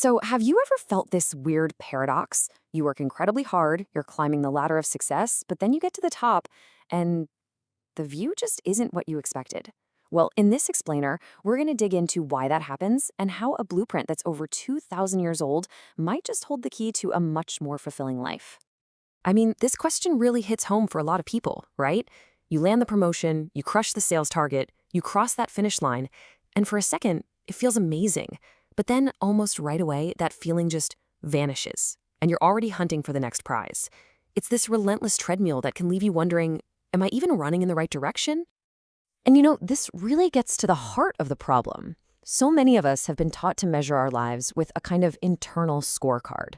So, have you ever felt this weird paradox? You work incredibly hard, you're climbing the ladder of success, but then you get to the top and the view just isn't what you expected. Well, in this explainer, we're going to dig into why that happens and how a blueprint that's over 2,000 years old might just hold the key to a much more fulfilling life. I mean, this question really hits home for a lot of people, right? You land the promotion, you crush the sales target, you cross that finish line, and for a second, it feels amazing. But then, almost right away, that feeling just vanishes, and you're already hunting for the next prize. It's this relentless treadmill that can leave you wondering, am I even running in the right direction? And this really gets to the heart of the problem. So many of us have been taught to measure our lives with a kind of internal scorecard.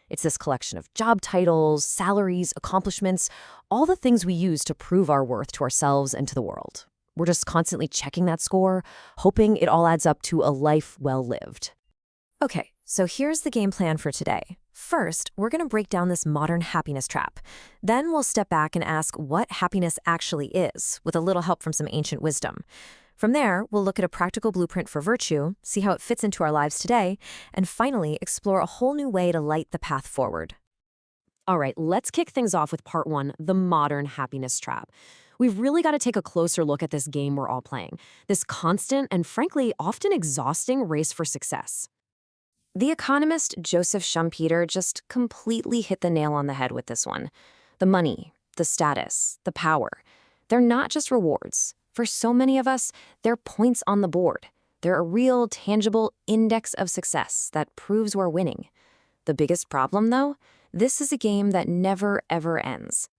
It's this collection of job titles, salaries, accomplishments, all the things we use to prove our worth to ourselves and to the world. We're just constantly checking that score, hoping it all adds up to a life well lived. Okay, so here's the game plan for today. First, we're going to break down this modern happiness trap. Then we'll step back and ask what happiness actually is, with a little help from some ancient wisdom. From there, we'll look at a practical blueprint for virtue, see how it fits into our lives today, and finally explore a whole new way to light the path forward. All right, let's kick things off with part one, the modern happiness trap. We've really got to take a closer look at this game we're all playing, this constant and frankly often exhausting race for success. The economist Joseph Schumpeter just completely hit the nail on the head with this one. The money, the status, the power, they're not just rewards. For so many of us, they're points on the board. They're a real, tangible index of success that proves we're winning. The biggest problem, though, this is a game that never, ever ends.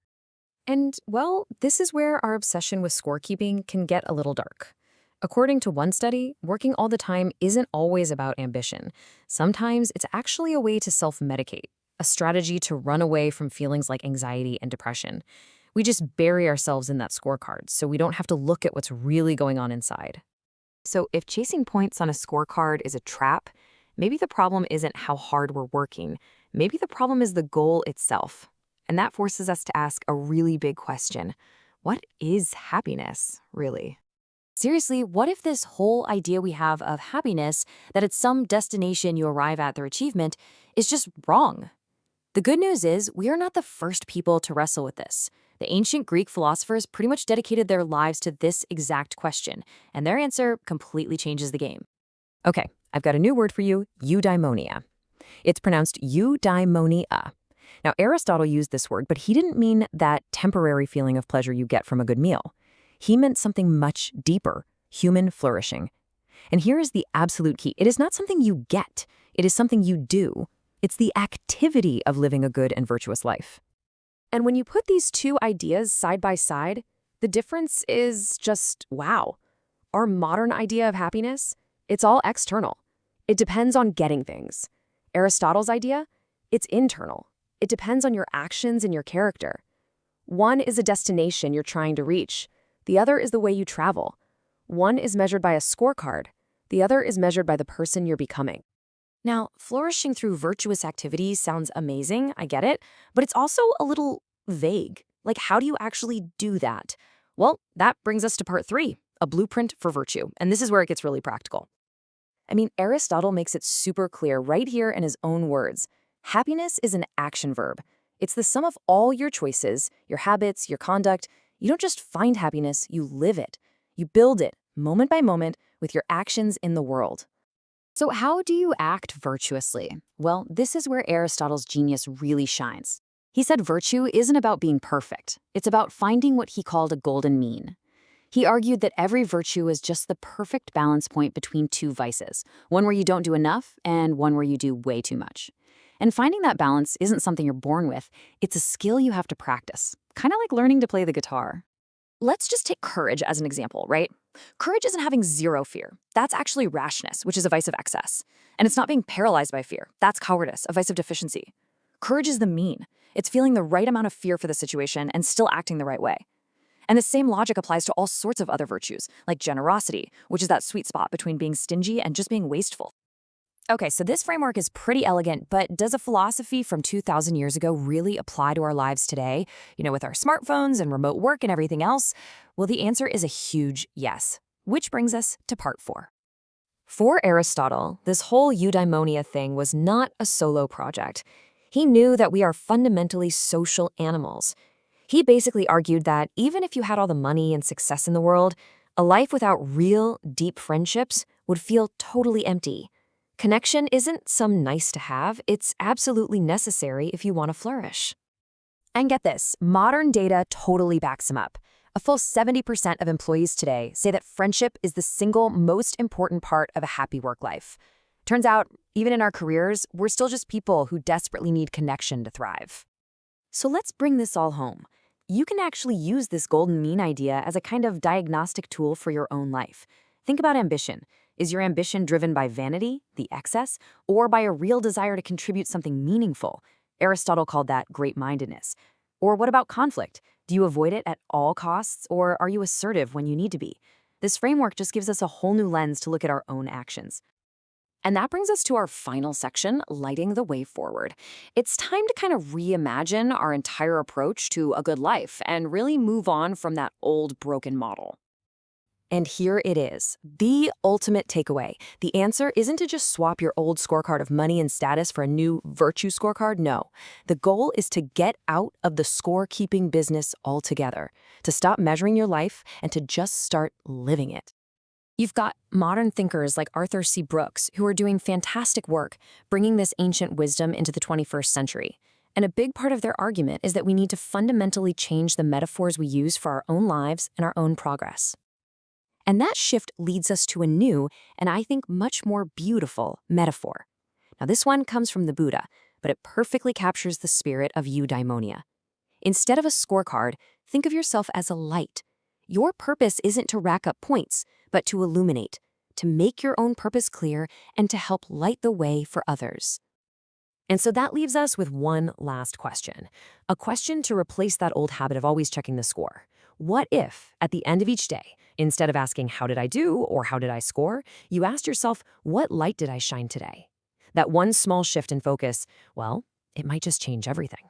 And, well, this is where our obsession with scorekeeping can get a little dark. According to one study, working all the time isn't always about ambition. Sometimes it's actually a way to self-medicate, a strategy to run away from feelings like anxiety and depression. We just bury ourselves in that scorecard so we don't have to look at what's really going on inside. So if chasing points on a scorecard is a trap, maybe the problem isn't how hard we're working. Maybe the problem is the goal itself. And that forces us to ask a really big question. What is happiness, really? Seriously, what if this whole idea we have of happiness, that it's some destination you arrive at through achievement, is just wrong? The good news is we are not the first people to wrestle with this. The ancient Greek philosophers pretty much dedicated their lives to this exact question, and their answer completely changes the game. Okay, I've got a new word for you, eudaimonia. It's pronounced eudaimonia. Now, Aristotle used this word, but he didn't mean that temporary feeling of pleasure you get from a good meal. He meant something much deeper, human flourishing. And here is the absolute key. It is not something you get. It is something you do. It's the activity of living a good and virtuous life. And when you put these two ideas side by side, the difference is just wow. Our modern idea of happiness, it's all external. It depends on getting things. Aristotle's idea, it's internal. It depends on your actions and your character. One is a destination you're trying to reach. The other is the way you travel. One is measured by a scorecard. The other is measured by the person you're becoming. Now, flourishing through virtuous activities sounds amazing, I get it, but it's also a little vague. Like, how do you actually do that? Well, that brings us to part three, a blueprint for virtue, and this is where it gets really practical. I mean, Aristotle makes it super clear right here in his own words. Happiness is an action verb. It's the sum of all your choices, your habits, your conduct. You don't just find happiness, you live it. You build it, moment by moment, with your actions in the world. So how do you act virtuously? Well, this is where Aristotle's genius really shines. He said virtue isn't about being perfect. It's about finding what he called a golden mean. He argued that every virtue is just the perfect balance point between two vices, one where you don't do enough and one where you do way too much. And finding that balance isn't something you're born with. It's a skill you have to practice, kind of like learning to play the guitar. Let's just take courage as an example, right? Courage isn't having zero fear. That's actually rashness, which is a vice of excess. And it's not being paralyzed by fear. That's cowardice, a vice of deficiency. Courage is the mean. It's feeling the right amount of fear for the situation and still acting the right way. And the same logic applies to all sorts of other virtues, like generosity, which is that sweet spot between being stingy and just being wasteful. Okay, so this framework is pretty elegant, but does a philosophy from 2,000 years ago really apply to our lives today? With our smartphones and remote work and everything else? Well, the answer is a huge yes, which brings us to part four. For Aristotle, this whole eudaimonia thing was not a solo project. He knew that we are fundamentally social animals. He basically argued that even if you had all the money and success in the world, a life without real, deep friendships would feel totally empty. Connection isn't some nice to have, it's absolutely necessary if you want to flourish. And get this, modern data totally backs him up. A full 70% of employees today say that friendship is the single most important part of a happy work life. Turns out, even in our careers, we're still just people who desperately need connection to thrive. So let's bring this all home. You can actually use this golden mean idea as a kind of diagnostic tool for your own life. Think about ambition. Is your ambition driven by vanity, the excess, or by a real desire to contribute something meaningful? Aristotle called that great-mindedness. Or what about conflict? Do you avoid it at all costs, or are you assertive when you need to be? This framework just gives us a whole new lens to look at our own actions. And that brings us to our final section, lighting the way forward. It's time to kind of reimagine our entire approach to a good life and really move on from that old broken model. And here it is, the ultimate takeaway. The answer isn't to just swap your old scorecard of money and status for a new virtue scorecard, no. The goal is to get out of the score-keeping business altogether, to stop measuring your life and to just start living it. You've got modern thinkers like Arthur C. Brooks who are doing fantastic work, bringing this ancient wisdom into the 21st century. And a big part of their argument is that we need to fundamentally change the metaphors we use for our own lives and our own progress. And that shift leads us to a new, and I think much more beautiful, metaphor. Now, this one comes from the Buddha, but it perfectly captures the spirit of eudaimonia. Instead of a scorecard, think of yourself as a light. Your purpose isn't to rack up points, but to illuminate, to make your own purpose clear, and to help light the way for others. And so that leaves us with one last question. A question to replace that old habit of always checking the score. What if, at the end of each day, instead of asking, how did I do or how did I score, you asked yourself, what light did I shine today? That one small shift in focus, well, it might just change everything.